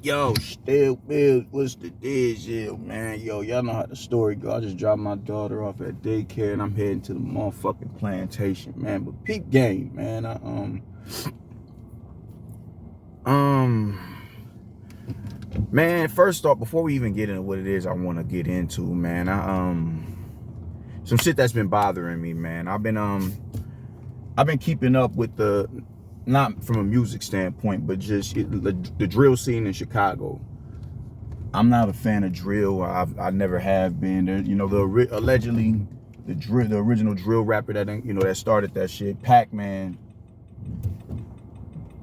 Yo, still Bills, what's the deal, man? Yo, y'all know how the story go. I just dropped my daughter off at daycare and I'm heading to the motherfucking plantation, man. But peak game, man. Um, man, first off, before we even get into what it is I want to get into, man, some shit that's been bothering me, man. I've been keeping up with not from a music standpoint, but just the drill scene in Chicago. I'm not a fan of drill. I never have been. Allegedly the original drill rapper that started that shit, Pac-Man.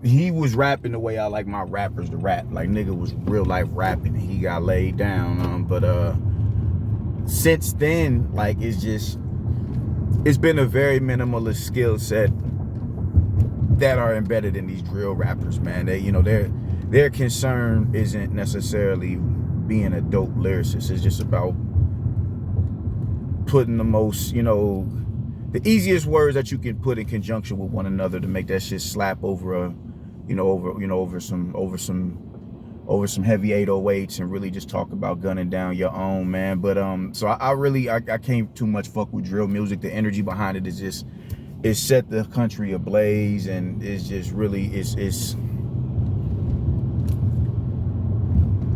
He was rapping the way I like my rappers to rap. Like, nigga was real life rapping, and he got laid down. But since then, like, it's been a very minimalist skill set that are embedded in these drill rappers, man. Their concern isn't necessarily being a dope lyricist. It's just about putting the easiest words that you can put in conjunction with one another to make that shit slap over some heavy 808s and really just talk about gunning down your own, man. But so I can't too much fuck with drill music. The energy behind it is just, it set the country ablaze, and it's just really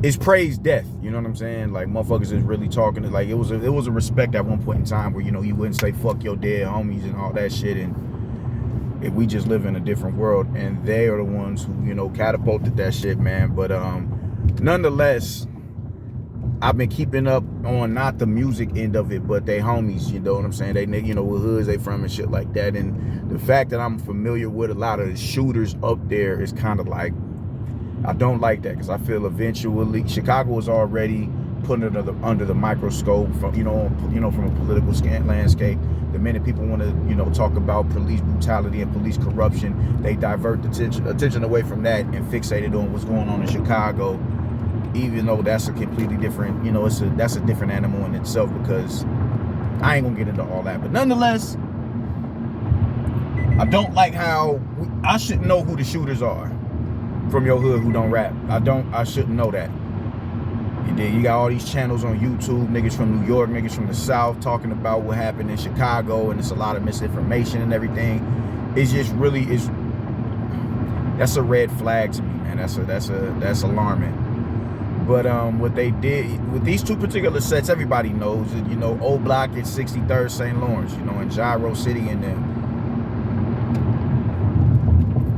it's praised death. You know what I'm saying? Like, motherfuckers is really talking to, like, it was a respect at one point in time where, you wouldn't say fuck your dead homies and all that shit, and if we just live in a different world, and they are the ones who catapulted that shit, man. But nonetheless, I've been keeping up on not the music end of it, but they homies, you know what I'm saying? They, what hoods they from and shit like that. And the fact that I'm familiar with a lot of the shooters up there is kind of like, I don't like that, because I feel eventually Chicago is already put under the microscope from from a political landscape. The minute people want to talk about police brutality and police corruption, they divert the attention away from that and fixate it on what's going on in Chicago, even though that's a completely different, that's a different animal in itself, because I ain't gonna get into all that. But nonetheless, I don't like how I should know who the shooters are from your hood who don't rap. I shouldn't know that. You got all these channels on YouTube, niggas from New York, niggas from the South, talking about what happened in Chicago, and it's a lot of misinformation and everything. It's just really that's a red flag to me, man. That's alarming. But what they did with these two particular sets, everybody knows it. Old Block at 63rd St. Lawrence, in Gyro City, and then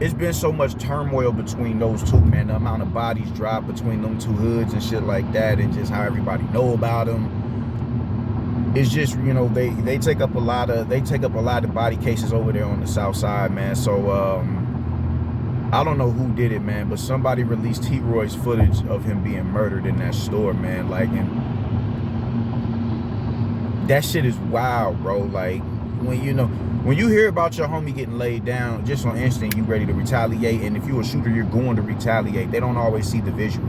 it's been so much turmoil between those two, man. The amount of bodies dropped between them two hoods and shit like that, and just how everybody know about them. It's just, they take up a lot of body cases over there on the South Side, man. So I don't know who did it, man, but somebody released T-Roy's footage of him being murdered in that store, man. Like, and that shit is wild, bro. Like, when you hear about your homie getting laid down, just on instinct, you ready to retaliate. And if you're a shooter, you're going to retaliate. They don't always see the visual.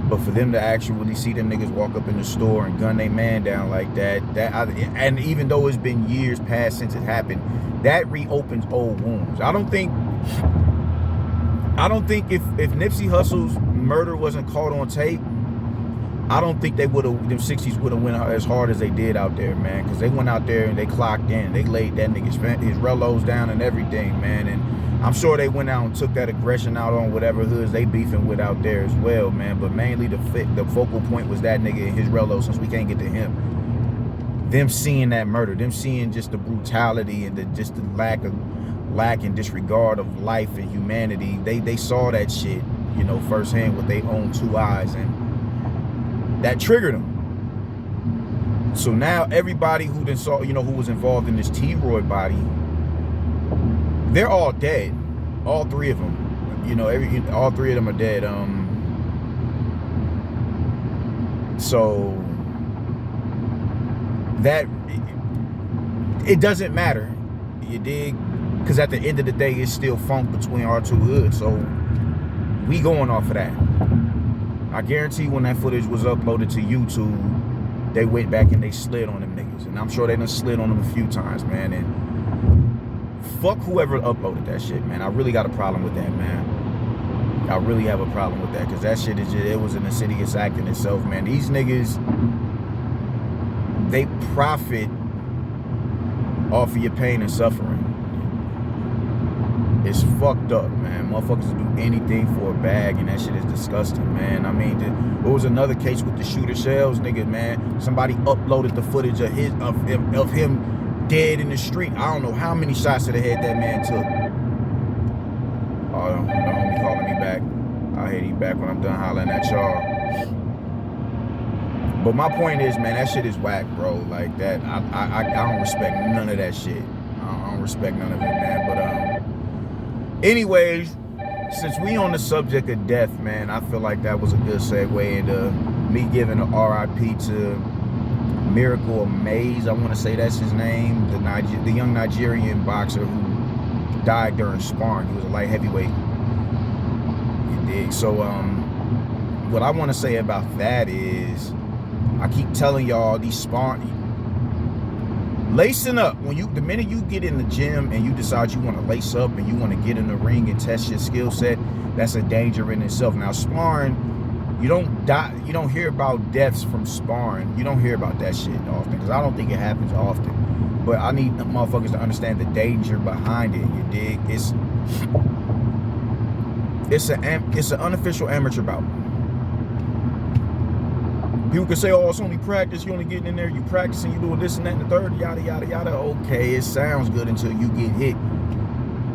But for them to actually see them niggas walk up in the store and gun their man down like that, and even though it's been years past since it happened, that reopens old wounds. I don't think if Nipsey Hussle's murder wasn't caught on tape, I don't think them 60s would have went as hard as they did out there, man. Because they went out there and they clocked in. They laid that nigga's his relos down and everything, man. And I'm sure they went out and took that aggression out on whatever hoods they beefing with out there as well, man. But mainly the focal point was that nigga and his relos, since we can't get to him. Them seeing that murder, them seeing just the brutality and just the lack and disregard of life and humanity. They saw that shit, firsthand with their own two eyes, and that triggered them. So now everybody who then saw, who was involved in this T-Roy body, they're all dead. All three of them. All three of them are dead. So that it doesn't matter. You dig? Because at the end of the day, it's still funk between our two hoods. So we going off of that. I guarantee when that footage was uploaded to YouTube, they went back and they slid on them niggas. And I'm sure they done slid on them a few times, man. And fuck whoever uploaded that shit, man. I really got a problem with that, man. I really have a problem with that, because that shit is just, it was an insidious act in itself, man. These niggas, they profit off of your pain and suffering. It's fucked up, man. Motherfuckers will do anything for a bag, and that shit is disgusting, man. I mean, there was another case with the shooter shells, nigga, man. Somebody uploaded the footage of him dead in the street. I don't know how many shots to the head that man took. Oh, the homie calling me back. I'll hit him back when I'm done hollering at y'all. But my point is, man, that shit is whack, bro. Like that, I don't respect none of that shit. I don't respect none of it, man. But anyways, since we on the subject of death, man, I feel like that was a good segue into me giving an RIP to Miracle Amaze. I want to say that's his name, the young Nigerian boxer who died during sparring. He was a light heavyweight. You dig? So what I want to say about that is, I keep telling y'all, these sparring, lacing up. The minute you get in the gym and you decide you want to lace up and you want to get in the ring and test your skill set, that's a danger in itself. Now, sparring, you don't die. You don't hear about deaths from sparring. You don't hear about that shit often, because I don't think it happens often. But I need motherfuckers to understand the danger behind it. You dig? It's an unofficial amateur bout. People can say, oh, it's only practice, you only getting in there, you practicing, you doing this and that and the third, yada, yada, yada. Okay, it sounds good until you get hit.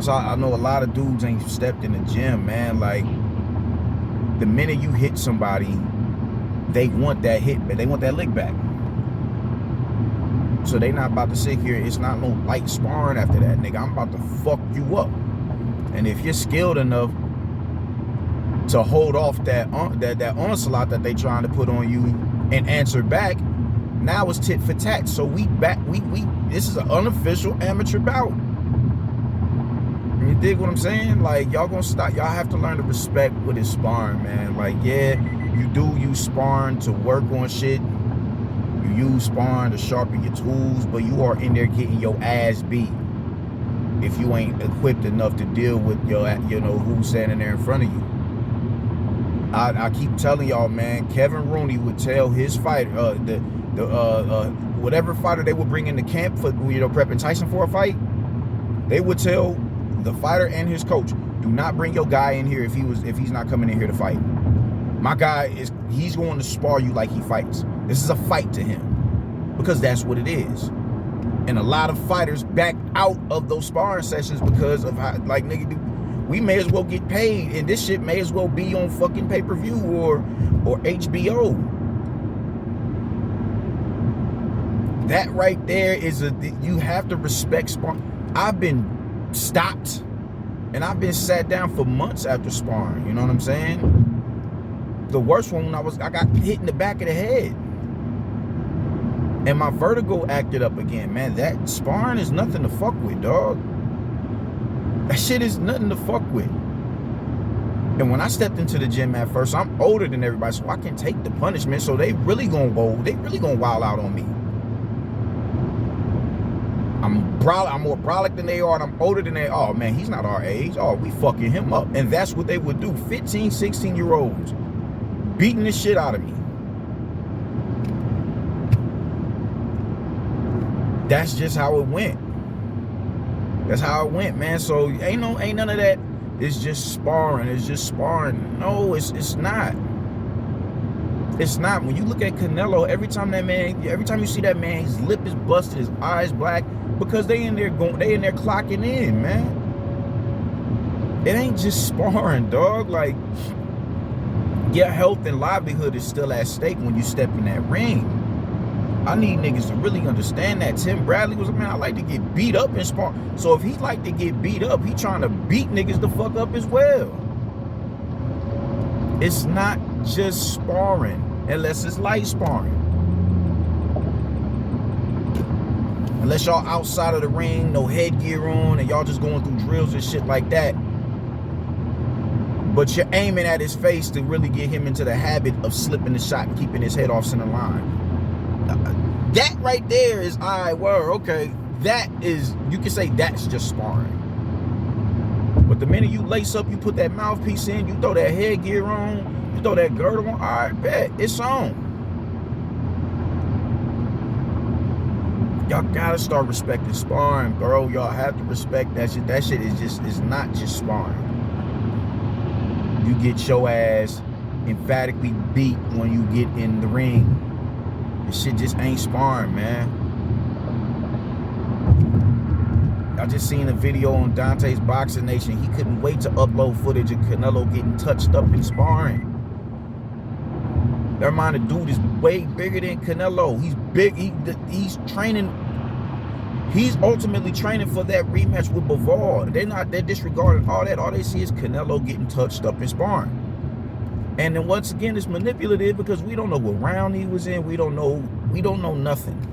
So I know a lot of dudes ain't stepped in the gym, man. Like, the minute you hit somebody, they want that hit, but they want that lick back. So they not about to sit here, it's not no light sparring after that, nigga. I'm about to fuck you up. And if you're skilled enough to hold off that onslaught that they trying to put on you and answer back, now it's tit for tat. So we this is an unofficial amateur bout. You dig what I'm saying? Like, y'all gonna stop. Y'all have to learn to respect what is sparring, man. Like, yeah, you do use sparring to work on shit. You use sparring to sharpen your tools, but you are in there getting your ass beat if you ain't equipped enough to deal with who's standing there in front of you. I keep telling y'all, man, Kevin Rooney would tell his fighter, whatever fighter they would bring in the camp for, prepping Tyson for a fight, they would tell the fighter and his coach, do not bring your guy in here if he's not coming in here to fight. My guy he's going to spar you like he fights. This is a fight to him, because that's what it is. And a lot of fighters back out of those sparring sessions because of how, like, nigga, we may as well get paid, and this shit may as well be on fucking pay-per-view or HBO. That right there is you have to respect sparring. I've been stopped and I've been sat down for months after sparring. You know what I'm saying? The worst one, I got hit in the back of the head and my vertigo acted up again. Man, that sparring is nothing to fuck with, dog. That shit is nothing to fuck with. And when I stepped into the gym at first, I'm older than everybody, so I can take the punishment. So they really gonna wild out on me. I'm more brolic than they are, and I'm older than they are. Oh man, he's not our age. Oh, we fucking him up. And that's what they would do. 15, 16-year-olds beating the shit out of me. That's just how it went. That's how it went, man. So ain't none of that. It's just sparring. It's just sparring. No, it's not. It's not. When you look at Canelo, every time you see that man, his lip is busted, his eyes black, because they in there clocking in, man. It ain't just sparring, dog. Like, your health and livelihood is still at stake when you step in that ring. I need niggas to really understand that. Tim Bradley was a man, I like to get beat up in spar. So if he like to get beat up, he trying to beat niggas the fuck up as well. It's not just sparring, unless it's light sparring. Unless y'all outside of the ring, no headgear on, and y'all just going through drills and shit like that. But you're aiming at his face to really get him into the habit of slipping the shot and keeping his head off center line. That right there is, all right, well, okay, that is, you can say that's just sparring. But the minute you lace up, you put that mouthpiece in, you throw that headgear on, you throw that girdle on, all right, bet, it's on. Y'all gotta start respecting sparring, bro. Y'all have to respect that shit. That shit is not just sparring. You get your ass emphatically beat when you get in the ring. This shit just ain't sparring, man. I just seen a video on Dante's Boxing Nation. He couldn't wait to upload footage of Canelo getting touched up in sparring. Never mind, the dude is way bigger than Canelo. He's big. He's training. He's ultimately training for that rematch with Bivol. They're disregarding all that. All they see is Canelo getting touched up in sparring. And then once again, it's manipulative because we don't know what round he was in. We don't know nothing.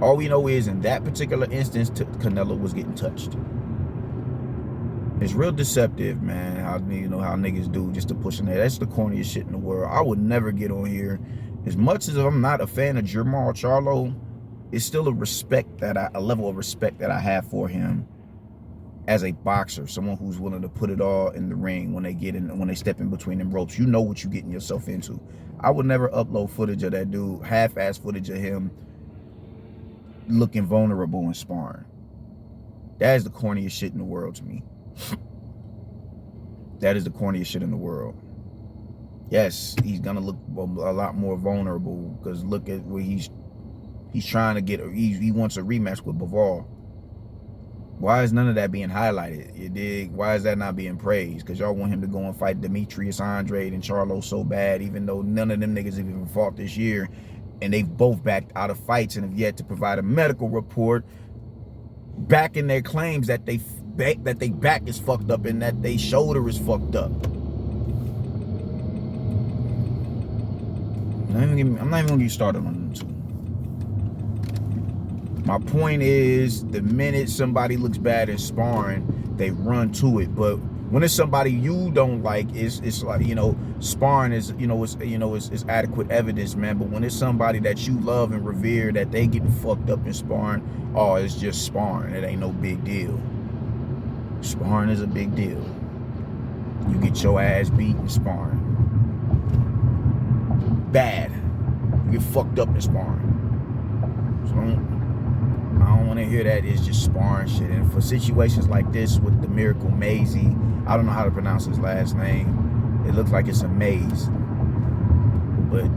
All we know is in that particular instance, Canelo was getting touched. It's real deceptive, man. How niggas do just to push in there. That's the corniest shit in the world. I would never get on here. As much as I'm not a fan of Jermall Charlo, it's still a level of respect that I have for him as a boxer, someone who's willing to put it all in the ring when they step in between them ropes. You know what you're getting yourself into. I would never upload footage of that dude, half-ass footage of him looking vulnerable in sparring. That is the corniest shit in the world to me. That is the corniest shit in the world. Yes, he's gonna look a lot more vulnerable because look at where he's trying to get. He wants a rematch with Bivol. Why is none of that being highlighted? You dig? Why is that not being praised? Because y'all want him to go and fight Demetrius Andrade and Charlo so bad, even though none of them niggas have even fought this year, and they've both backed out of fights and have yet to provide a medical report backing their claims that they back is fucked up and that they shoulder is fucked up. I'm not even gonna get started on them two. My point is, the minute somebody looks bad in sparring, they run to it. But when it's somebody you don't like, it's like, sparring is, it's adequate evidence, man. But when it's somebody that you love and revere, that they getting fucked up in sparring, oh, it's just sparring. It ain't no big deal. Sparring is a big deal. You get your ass beat in sparring. Bad. You get fucked up in sparring. So I don't want to hear that. It's just sparring shit. And for situations like this with the Miracle Amaze, I don't know how to pronounce his last name. It looks like it's a maze. But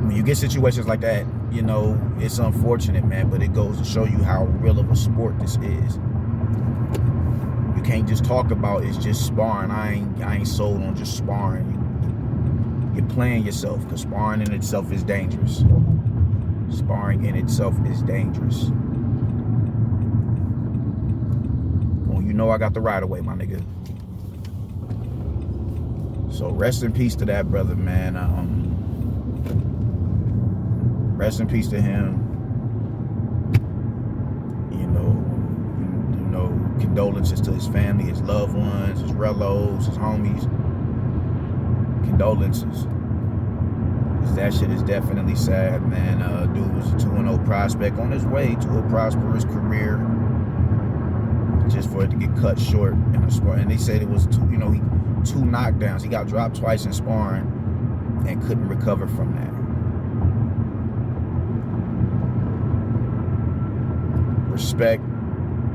when you get situations like that, it's unfortunate, man. But it goes to show you how real of a sport this is. You can't just talk about it's just sparring. I ain't sold on just sparring. You're playing yourself, because sparring in itself is dangerous. Sparring in itself is dangerous. Well, I got the right away, my nigga. So rest in peace to that brother, man. Rest in peace to him. Condolences to his family, his loved ones, his relos, his homies. Condolences. That shit is definitely sad, man. Dude was a 2-0 prospect on his way to a prosperous career, just for it to get cut short in a spar. And they said it was two knockdowns. He got dropped twice in sparring and couldn't recover from that. Respect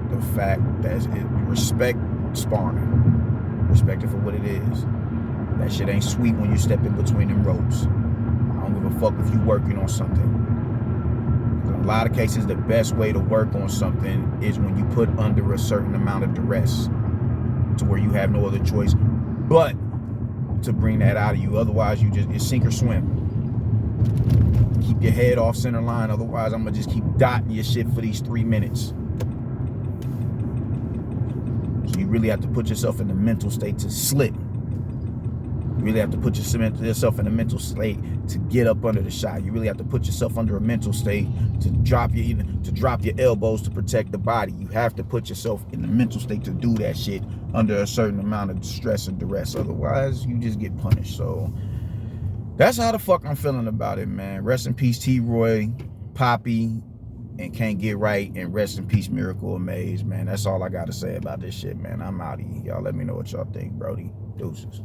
the fact that respect sparring. Respect it for what it is. That shit ain't sweet when you step in between them ropes. I don't give a fuck if you working on something. In a lot of cases, the best way to work on something is when you put under a certain amount of duress to where you have no other choice but to bring that out of you. Otherwise, it's sink or swim. Keep your head off center line. Otherwise, I'm going to just keep dotting your shit for these 3 minutes. So you really have to put yourself in the mental state to slip. You really have to put yourself in a mental state to get up under the shot. You really have to put yourself under a mental state to drop your elbows to protect the body. You have to put yourself in the mental state to do that shit under a certain amount of stress and duress. Otherwise, you just get punished. So that's how the fuck I'm feeling about it, man. Rest in peace, T-Roy, Poppy. and can't get right. And rest in peace, Miracle Amaze, man. That's all I got to say about this shit, man. I'm out of here. Y'all let me know what y'all think, Brody. Deuces.